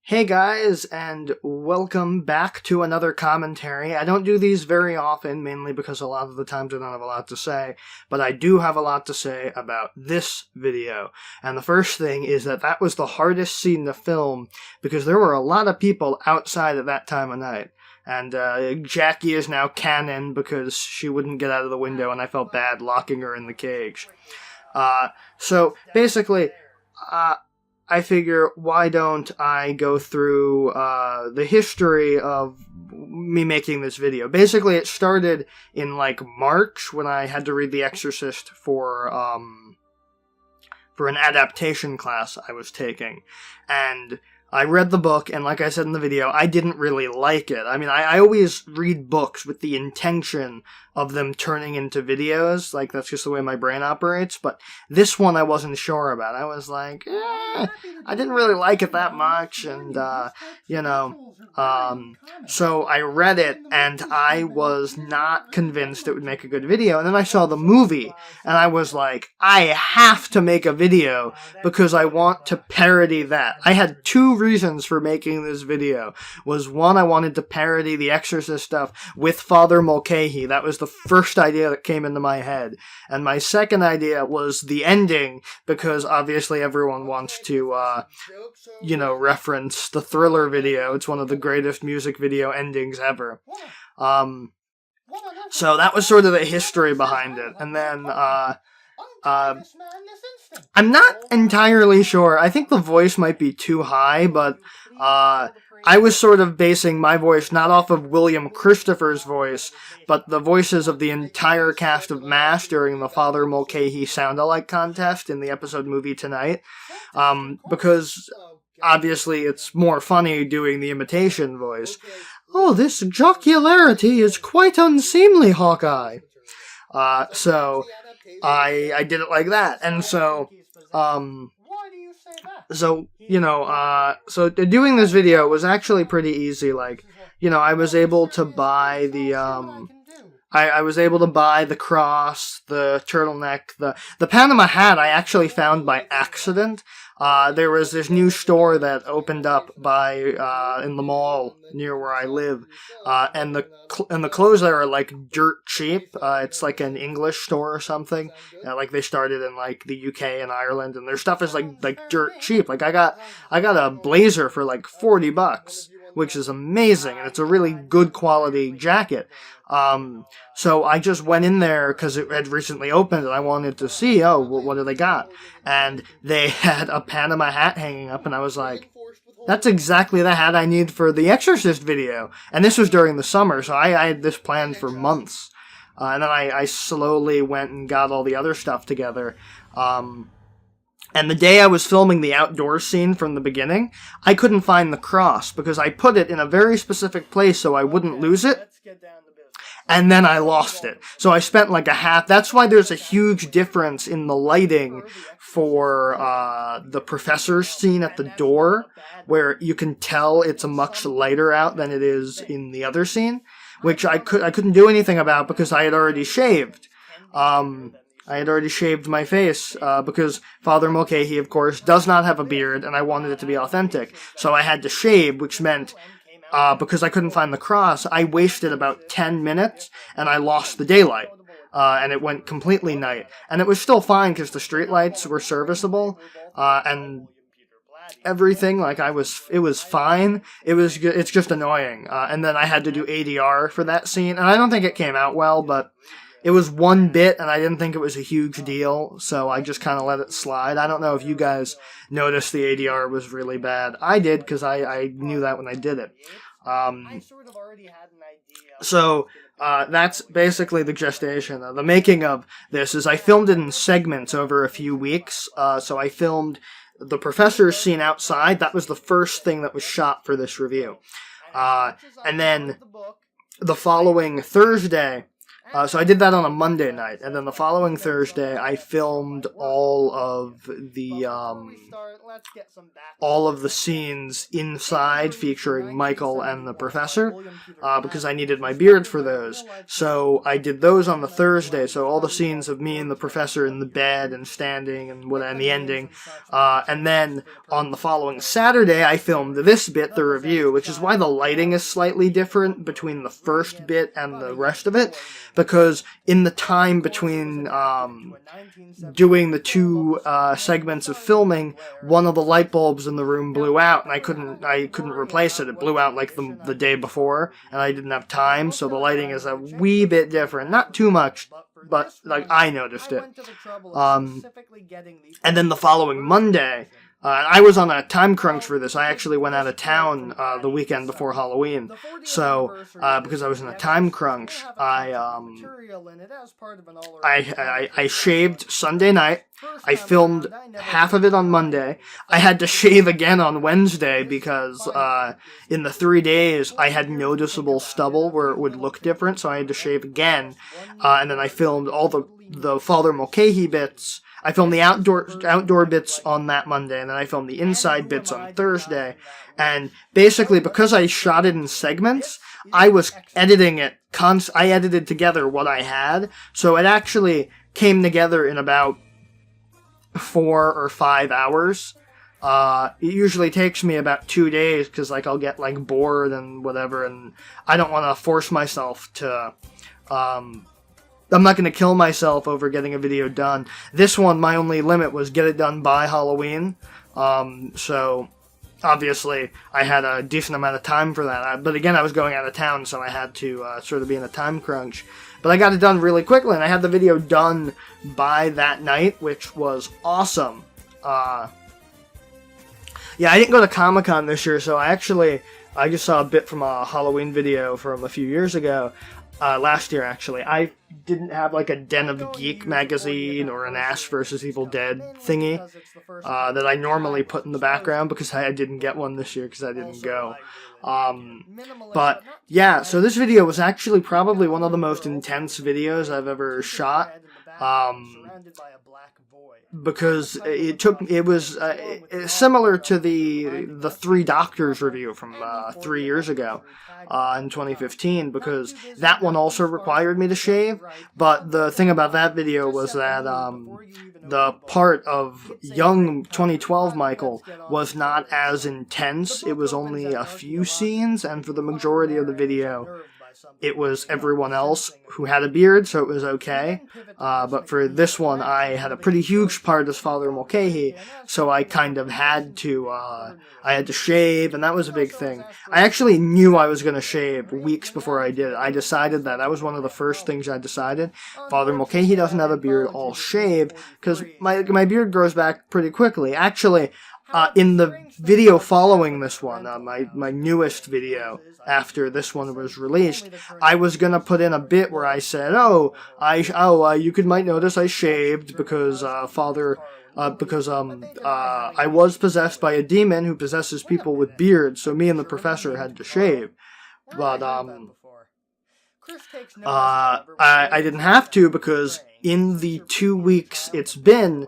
Hey guys, and welcome back to another commentary. I don't do these very often, mainly because a lot of the times I don't have a lot to say, but I do have a lot to say about this video. And the first thing is that was the hardest scene to film, because there were a lot of people outside at that time of night. And Jackie is now canon because she wouldn't get out of the window, and I felt bad locking her in the cage. So basically, I figure, why don't I go through the history of me making this video. Basically, it started in, March, when I had to read The Exorcist for an adaptation class I was taking. And I read the book, and like I said in the video, I didn't really like it. I mean, I always read books with the intention of them turning into videos. That's just the way my brain operates. But this one I wasn't sure about. I was like, I didn't really like it that much. And, so I read it, and I was not convinced it would make a good video. And then I saw the movie, and I was like, I have to make a video because I want to parody that. I had two reasons for making this video. Was one, I wanted to parody the Exorcist stuff with Father Mulcahy. That was the first idea that came into my head. And my second idea was the ending, because obviously everyone wants to, reference the Thriller video. It's one of the greatest music video endings ever. So that was sort of the history behind it. And then, I'm not entirely sure. I think the voice might be too high, but I was sort of basing my voice not off of William Christopher's voice, but the voices of the entire cast of MASH during the Father Mulcahy Sound-Alike contest in the episode Movie Tonight, because obviously it's more funny doing the imitation voice. Oh, this jocularity is quite unseemly, Hawkeye. So I did it like that, and so doing this video was actually pretty easy. I was able to buy the, I was able to buy the cross, the turtleneck, the Panama hat I actually found by accident. There was this new store that opened up in the mall near where I live, and the clothes there are dirt cheap. It's an English store or something. They started in the UK and Ireland, and their stuff is dirt cheap. I got a blazer for $40, which is amazing, and it's a really good quality jacket. So I just went in there because it had recently opened and I wanted to see, what do they got? And they had a Panama hat hanging up, and I was like, that's exactly the hat I need for the Exorcist video. And this was during the summer, so I had this planned for months. And then I slowly went and got all the other stuff together. And the day I was filming the outdoor scene from the beginning, I couldn't find the cross because I put it in a very specific place so I wouldn't lose it. And then I lost it. So I spent a half. That's why there's a huge difference in the lighting for the professor's scene at the door, where you can tell it's a much lighter out than it is in the other scene, which I couldn't do anything about because I had already shaved. I had already shaved my face, because Father Mulcahy, of course, does not have a beard, and I wanted it to be authentic. So I had to shave, which meant, because I couldn't find the cross, I wasted about 10 minutes, and I lost the daylight. And it went completely night. And it was still fine, because the streetlights were serviceable, and everything, it was fine. It's just annoying. And then I had to do ADR for that scene, and I don't think it came out well, but it was one bit, and I didn't think it was a huge deal, so I just kind of let it slide. I don't know if you guys noticed the ADR was really bad. I did, because I knew that when I did it. So that's basically the gestation. The making of this is I filmed it in segments over a few weeks. So I filmed the professor's scene outside. That was the first thing that was shot for this review. And then the following Thursday, So I did that on a Monday night, and then the following Thursday I filmed all of the scenes inside featuring Michael and the professor, because I needed my beard for those. So I did those on the Thursday, so all the scenes of me and the professor in the bed and standing and the ending. And then on the following Saturday I filmed this bit, the review, which is why the lighting is slightly different between the first bit and the rest of it, because in the time between doing the two segments of filming, one of the light bulbs in the room blew out, and I couldn't replace it. It blew out like the day before, and I didn't have time, so the lighting is a wee bit different. Not too much, but like I noticed it. And then the following Monday, I was on a time crunch for this. I actually went out of town the weekend before Halloween. So, because I was in a time crunch, I shaved Sunday night. I filmed half of it on Monday. I had to shave again on Wednesday because in the 3 days I had noticeable stubble where it would look different, so I had to shave again. And then I filmed all the Father Mulcahy bits. I filmed the outdoor bits on that Monday, and then I filmed the inside bits on Thursday. And basically, because I shot it in segments, I was editing it. I edited together what I had, so it actually came together in about 4 or 5 hours. It usually takes me about 2 days because I'll get bored and whatever, and I don't want to force myself to. I'm not going to kill myself over getting a video done. This one, my only limit was get it done by Halloween. So, obviously, I had a decent amount of time for that. But again, I was going out of town, so I had to sort of be in a time crunch. But I got it done really quickly, and I had the video done by that night, which was awesome. Yeah, I didn't go to Comic-Con this year, so I just saw a bit from a Halloween video from a few years ago. Last year, actually. I didn't have a Den of Geek magazine or an Ash vs. Evil Dead thingy that I normally put in the background because I didn't get one this year because I didn't go. But yeah, so this video was actually probably one of the most intense videos I've ever shot. Because it was similar to the Three Doctors review from 3 years ago in 2015, because that one also required me to shave. But the thing about that video was that the part of young 2012 Michael was not as intense. It was only a few scenes, and for the majority of the video, it was everyone else who had a beard, so it was okay. But for this one, I had a pretty huge part as Father Mulcahy, so I kind of had to, I had to shave, and that was a big thing. I actually knew I was going to shave weeks before I did it. I decided that. That was one of the first things I decided. Father Mulcahy doesn't have a beard, I'll shave, because my beard grows back pretty quickly. Actually, in the video following this one, my newest video after this one was released, I was gonna put in a bit where I said, you might notice I shaved because I was possessed by a demon who possesses people with beards, so me and the professor had to shave. But I didn't have to, because in the 2 weeks it's been,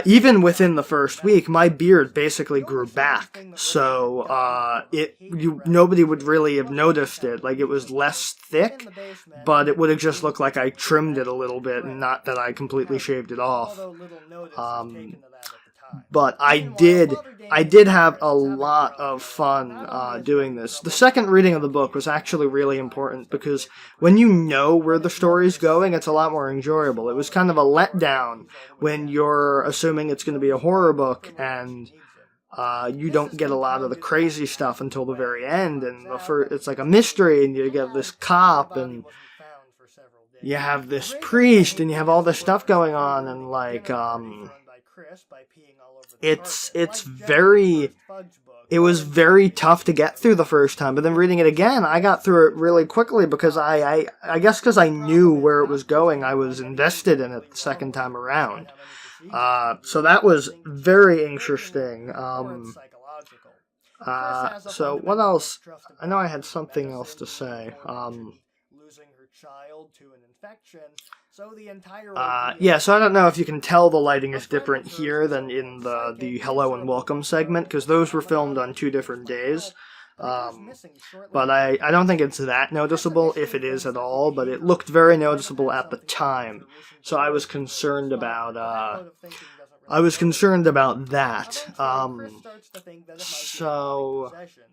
even within the first week, my beard basically grew back. So nobody would really have noticed it. It was less thick, but it would have just looked like I trimmed it a little bit, and not that I completely shaved it off. But I did have a lot of fun doing this. The second reading of the book was actually really important, because when you know where the story's going, it's a lot more enjoyable. It was kind of a letdown when you're assuming it's going to be a horror book, and you don't get a lot of the crazy stuff until the very end, and it's like a mystery, and you get this cop, and you have this priest, and you have all this stuff going on, and it was very tough to get through the first time, but then reading it again, I got through it really quickly, because I guess because I knew where it was going, I was invested in it the second time around. So that was very interesting. So what else? I know I had something else to say. Yeah, so I don't know if you can tell the lighting is different here than in the hello and welcome segment, because those were filmed on 2 different days. But I don't think it's that noticeable, if it is at all, but it looked very noticeable at the time. So I was concerned about that.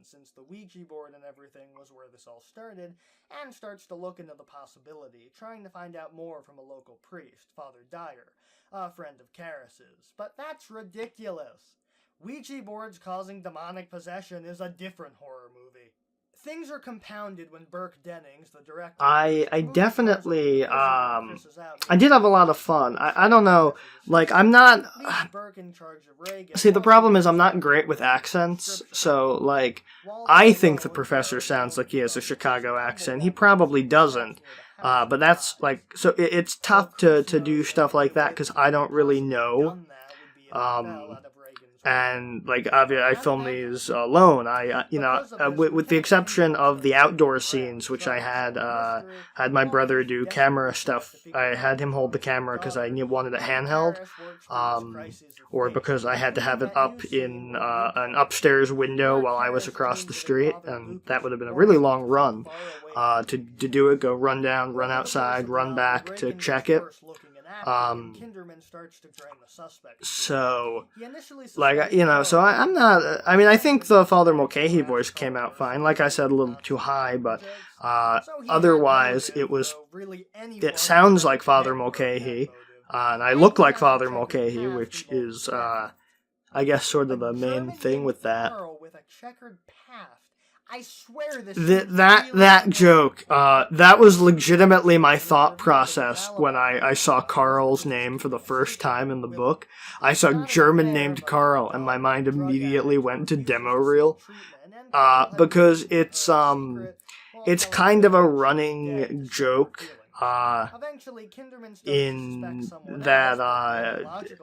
Since the Ouija board and everything was where this all started, and starts to look into the possibility, trying to find out more from a local priest, Father Dyer, a friend of Karras's. But that's ridiculous. Ouija boards causing demonic possession is a different horror movie. Things are compounded when Burke Dennings, the director... I definitely, I did have a lot of fun. I don't know, like, I'm not... See, the problem is I'm not great with accents, so, like, I think the professor sounds like he has a Chicago accent. He probably doesn't. But that's, like, so it's tough to do stuff like that, because I don't really know. And, like, I filmed these alone. With the exception of the outdoor scenes, which I had my brother do camera stuff. I had him hold the camera because I wanted it handheld, or because I had to have it up in an upstairs window while I was across the street, and that would have been a really long run to do it. Go run down, run outside, run back to check it. So, like, so I'm not, I mean, I think the Father Mulcahy voice came out fine. Like I said, a little too high, but, otherwise, it sounds like Father Mulcahy, and I look like Father Mulcahy, which is, I guess, sort of the main thing with that. I swear that joke, that was legitimately my thought process when I saw Carl's name for the first time in the book. I saw German named Carl, and my mind immediately went to demo reel. Because it's kind of a running joke, in that,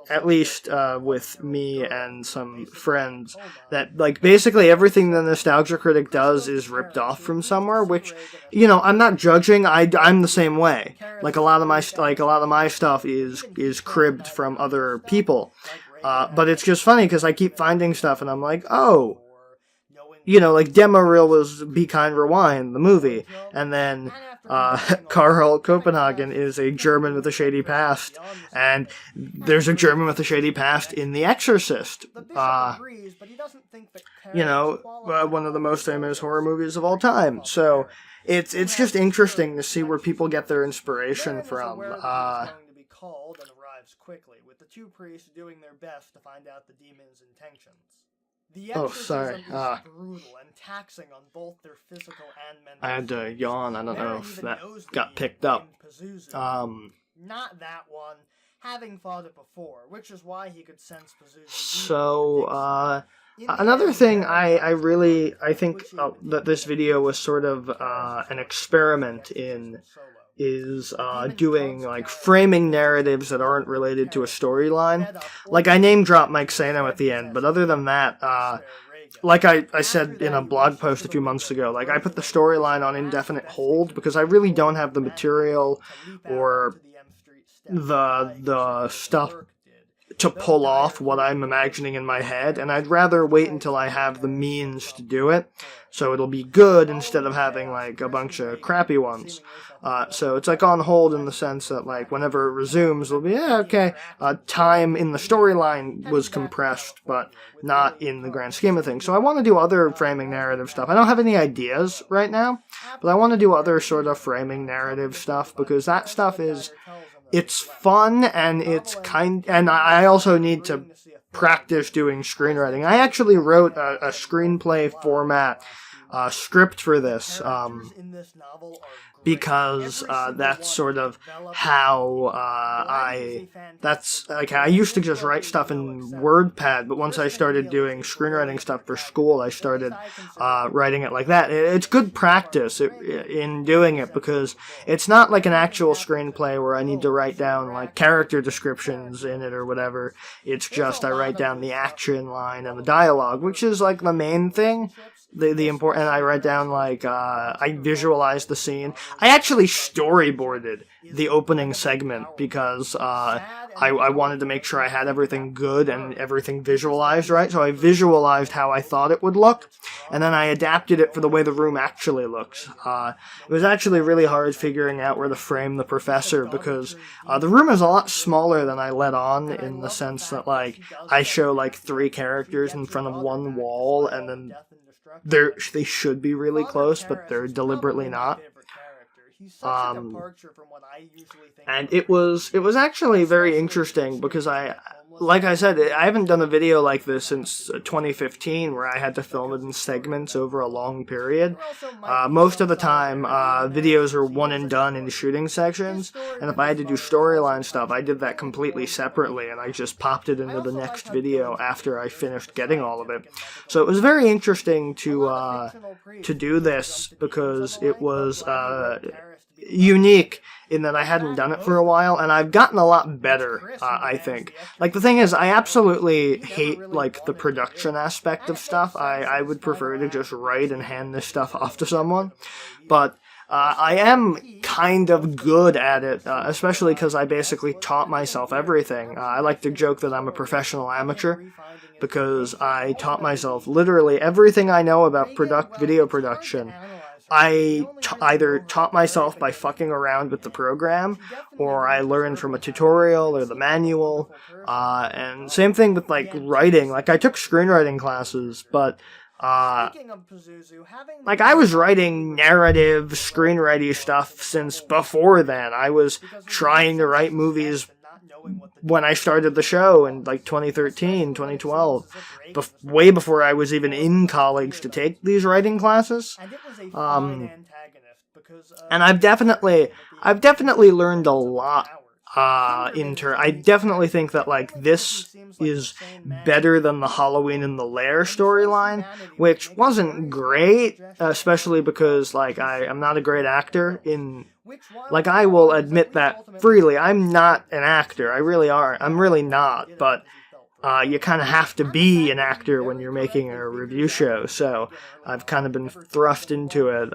at least, with me and some friends, that, like, basically everything the Nostalgia Critic does is ripped off from somewhere, which, I'm not judging, I'm the same way. Like, a lot of my stuff is cribbed from other people. But it's just funny, because I keep finding stuff, and I'm like, oh, like, demo reel was Be Kind, Rewind, the movie, and then, Karl Copenhagen is a German with a shady past, and there's a German with a shady past in The Exorcist, one of the most famous horror movies of all time, so it's just interesting to see where people get their inspiration from, with the 2 priests doing their best to find out the demon's intentions. Oh, sorry. Brutal and taxing on both their physical and mental. I had to yawn. I don't know if that got picked up. Not that one. Having fought it before, which is why he could sense Pazuzu's. So, another thing I think that this video was sort of an experiment in is doing, like, framing narratives that aren't related to a storyline. Like, I name-drop Mike Sano at the end, but other than that, like I said in a blog post a few months ago, like, I put the storyline on indefinite hold because I really don't have the material or the stuff to pull off what I'm imagining in my head, and I'd rather wait until I have the means to do it, so it'll be good instead of having, like, a bunch of crappy ones. So it's, like, on hold in the sense that, like, whenever it resumes, it'll be, okay, time in the storyline was compressed, but not in the grand scheme of things. So I want to do other framing narrative stuff. I don't have any ideas right now, but I want to do other sort of framing narrative stuff, because that stuff it's fun, and and I also need to practice doing screenwriting. I actually wrote a screenplay format script for this, because that's sort of how I used to just write stuff in WordPad, but once I started doing screenwriting stuff for school, I started writing it like that. It's good practice in doing it, because it's not like an actual screenplay where I need to write down, like, character descriptions in it or whatever. It's just I write down the action line and the dialogue, which is, like, the main thing. The important, I write down, like, I visualize the scene. I actually storyboarded the opening segment because I wanted to make sure I had everything good and everything visualized right. So I visualized how I thought it would look, and then I adapted it for the way the room actually looks. It was actually really hard figuring out where to frame the professor because the room is a lot smaller than I let on, in the sense that like I show like 3 characters in front of one wall, and then they should be really close, but they're deliberately not. And it was actually very interesting because like I said, I haven't done a video like this since 2015, where I had to film it in segments over a long period. Most of the time, videos are one and done in shooting sections, and if I had to do storyline stuff, I did that completely separately, and I just popped it into the next video after I finished getting all of it. So it was very interesting to do this because it was unique in that I hadn't done it for a while, and I've gotten a lot better, I think. Like, the thing is, I absolutely hate, like, the production aspect of stuff. I would prefer to just write and hand this stuff off to someone, but I am kind of good at it, especially because I basically taught myself everything. I like to joke that I'm a professional amateur, because I taught myself literally everything I know about video production. I either taught myself by fucking around with the program, or I learned from a tutorial or the manual, and same thing with, like, writing. Like, I took screenwriting classes, but, like, I was writing narrative, screenwriting stuff since before then. I was trying to write movies when I started the show in, like, 2013, 2012, way before I was even in college to take these writing classes. And I've definitely learned a lot. I definitely think that, like, this is better than the Halloween in the Lair storyline, which wasn't great, especially because, like, I'm not a great actor in... Like, I will admit that freely. I'm not an actor. I really are. I'm really not, but you kind of have to be an actor when you're making a review show, so I've kind of been thrust into it.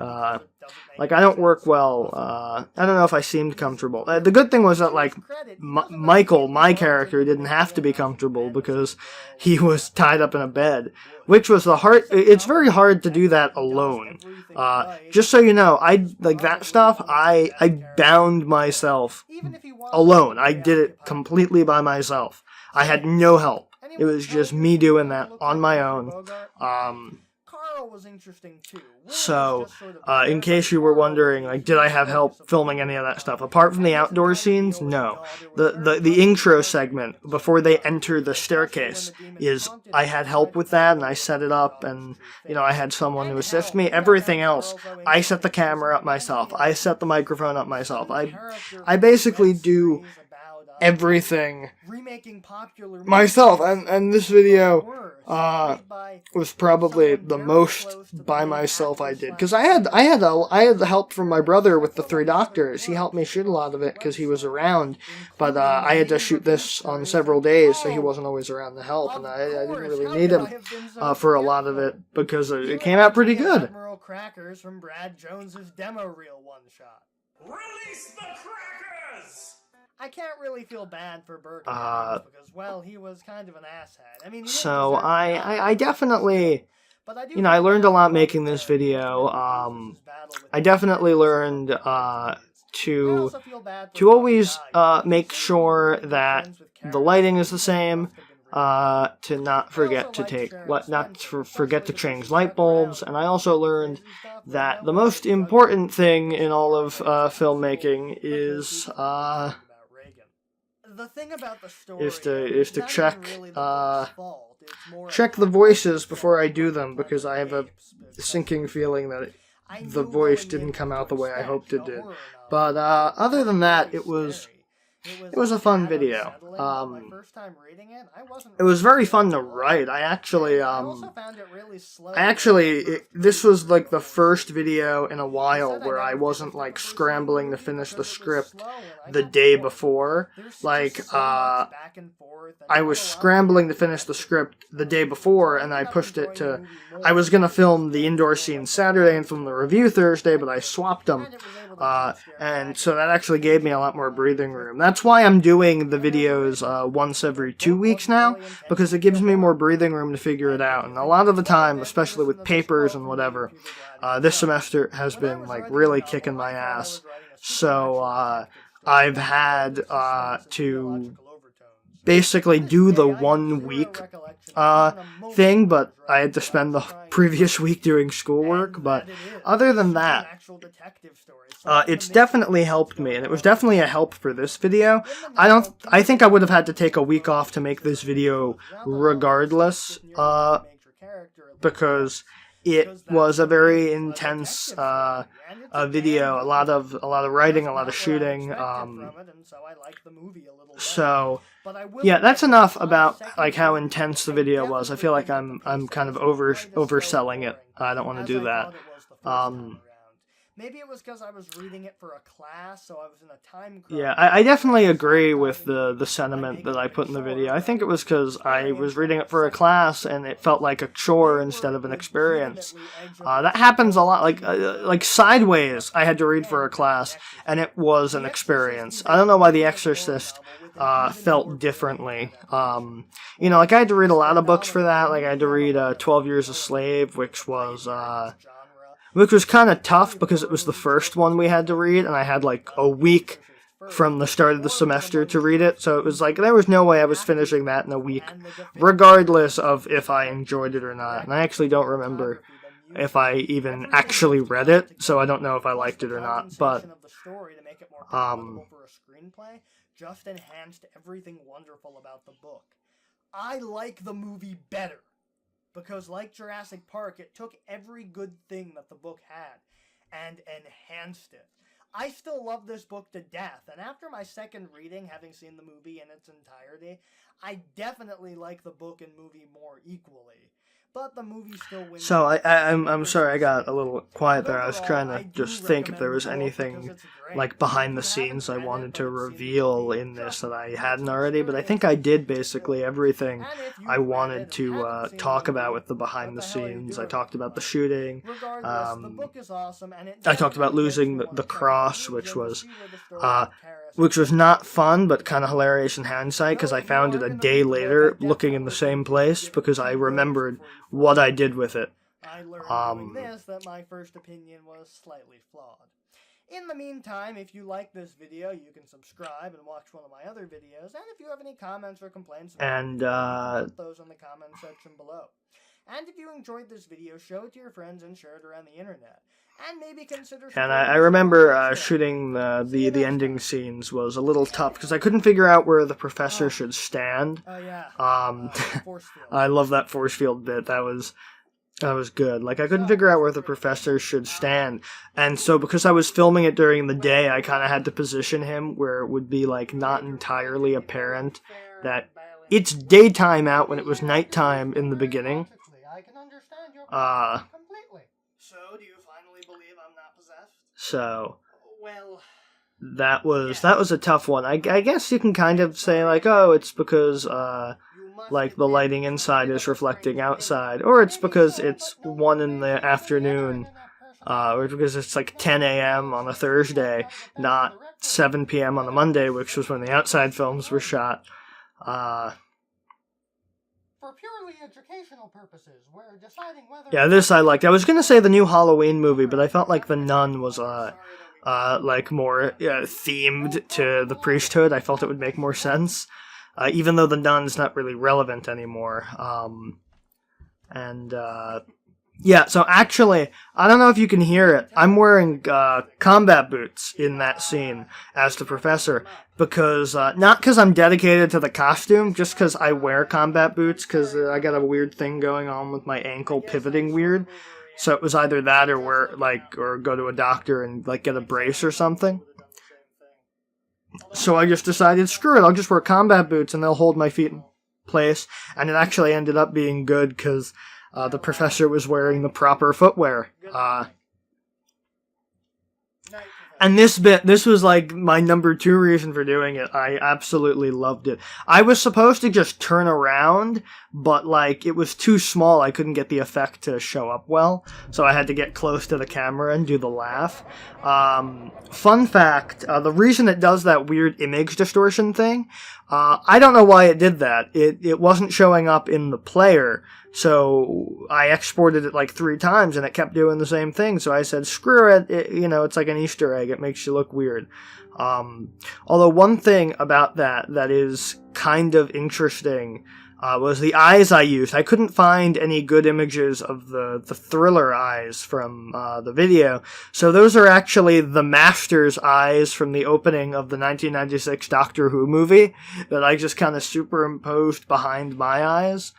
Like, I don't work well. I don't know if I seemed comfortable. The good thing was that, like, Michael, my character, didn't have to be comfortable because he was tied up in a bed, which was it's very hard to do that alone. Just so you know, like, that stuff, I bound myself alone. I did it completely by myself. I had no help. It was just me doing that on my own. So, in case you were wondering, like, did I have help filming any of that stuff? Apart from the outdoor scenes, no. The intro segment, before they enter the staircase, I had help with that, and I set it up, and, you know, I had someone to assist me. Everything else, I set the camera up myself. I set the microphone up myself. I basically do everything myself, and this video was probably the most by myself I did, because I had the help from my brother with the 3 doctors. He helped me shoot a lot of it because he was around, but I had to shoot this on several days, so he wasn't always around to help, and I didn't really need him for a lot of it because it came out pretty good. Crackers from Brad Jones's demo reel one-shot. Release the crackers! I can't really feel bad for Burke because, well, he was kind of an asshat. I mean, so I definitely, you know, I learned a lot making this video. I definitely learned to always make sure that the lighting is the same. To not forget to forget to change light bulbs, and I also learned that the most important thing in all of filmmaking is to check the voices before I do them, because I have a sinking feeling that the voice didn't come out the way I hoped it did. But other than that, it was it was a fun video. It was very fun to write. This was like the first video in a while where I wasn't like scrambling to finish the script the day before. I was scrambling to finish the script the day before, and I pushed it to... I was going to film the indoor scene Saturday and film the review Thursday, but I swapped them. And so that actually gave me a lot more breathing room. That's why I'm doing the videos once every 2 weeks now, because it gives me more breathing room to figure it out. And a lot of the time, especially with papers and whatever, this semester has been like really kicking my ass. So I've had to basically do the 1 week thing, but I had to spend the previous week doing schoolwork. But other than that, it's definitely helped me, and it was definitely a help for this video. I think I would have had to take a week off to make this video regardless, because it was a very intense video, a lot of writing, a lot of shooting. So yeah, that's enough about like how intense the video was. I feel like I'm kind of overselling it. I don't want to do that. Maybe it was because I was reading it for a class, so I was in a time crunch. Yeah, I definitely agree with the sentiment that I put in the video. I think it was because I was reading it for a class, and it felt like a chore instead of an experience. That happens a lot. Like Sideways, I had to read for a class, and it was an experience. I don't know why The Exorcist felt differently. Like I had to read a lot of books for that. Like I had to read 12 Years a Slave, which was kind of tough because it was the first one we had to read, and I had like a week from the start of the semester to read it, so it was like there was no way I was finishing that in a week, regardless of if I enjoyed it or not. And I actually don't remember if I even actually read it, so I don't know if I liked it or not, but just enhanced everything wonderful about the book. I like the movie better, because like Jurassic Park, it took every good thing that the book had and enhanced it. I still love this book to death, and after my second reading, having seen the movie in its entirety, I definitely like the book and movie more equally. But the movie still wins. So I'm sorry I got a little quiet there. I was trying to just think if there was anything like behind the scenes I wanted to reveal in this that I hadn't already, but I think I did basically everything I wanted to talk about with the behind the scenes. I talked about the shooting. I talked about losing the cross, which was not fun, but kind of hilarious in hindsight, because I found it a day later, looking in the same place, because I remembered what I did with it. I learned doing this that my first opinion was slightly flawed. In the meantime, if you like this video, you can subscribe and watch one of my other videos, and if you have any comments or complaints, put those in the comment section below. And if you enjoyed this video, show it to your friends and share it around the internet. And maybe consider... And I remember shooting the ending scenes was a little tough, because I couldn't figure out where the professor should stand. I love that force field bit. That was good. Like, I couldn't figure out where the professor should stand. And so, because I was filming it during the day, I kind of had to position him where it would be, like, not entirely apparent that it's daytime out when it was nighttime in the beginning. So, do you finally believe I'm not possessed? So, that was a tough one. I guess you can kind of say, like, oh, it's because, like, the lighting inside is reflecting outside, or it's because it's 1 in the afternoon, or because it's, like, 10 a.m. on a Thursday, not 7 p.m. on a Monday, which was when the outside films were shot. For purely educational purposes, we're deciding whether... Yeah, this I liked. I was gonna say the new Halloween movie, but I felt like The Nun was, like, more themed to the priesthood. I felt it would make more sense, even though The Nun's not really relevant anymore. Yeah, so actually, I don't know if you can hear it. I'm wearing combat boots in that scene as the professor, because not because I'm dedicated to the costume, just because I wear combat boots, because I got a weird thing going on with my ankle pivoting weird. So it was either that or or go to a doctor and like get a brace or something. So I just decided, screw it, I'll just wear combat boots and they'll hold my feet in place. And it actually ended up being good because the professor was wearing the proper footwear. And this was like my number 2 reason for doing it. I absolutely loved it. I was supposed to just turn around, but like it was too small. I couldn't get the effect to show up well, so I had to get close to the camera and do the laugh. Fun fact, the reason it does that weird image distortion thing, I don't know why it did that. It wasn't showing up in the player, so I exported it like 3 times and it kept doing the same thing. So I said, screw it, it's like an Easter egg. It makes you look weird. Although one thing about that is kind of interesting was the eyes I used. I couldn't find any good images of the thriller eyes from the video. So those are actually the Master's eyes from the opening of the 1996 Doctor Who movie that I just kind of superimposed behind my eyes.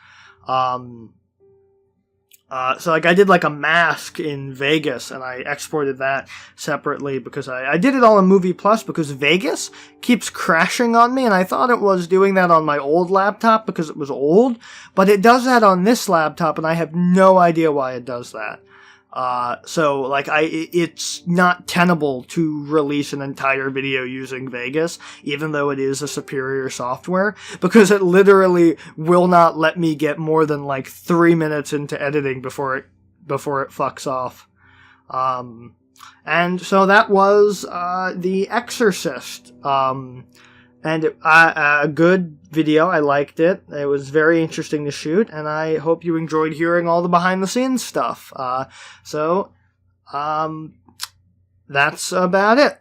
So like I did like a mask in Vegas and I exported that separately because I did it all in Movie Plus because Vegas keeps crashing on me, and I thought it was doing that on my old laptop because it was old, but it does that on this laptop and I have no idea why it does that. So like it's not tenable to release an entire video using Vegas, even though it is a superior software, because it literally will not let me get more than like 3 minutes into editing before it fucks off. And so that was, The Exorcist. And a good video. I liked it. It was very interesting to shoot, and I hope you enjoyed hearing all the behind-the-scenes stuff. So that's about it.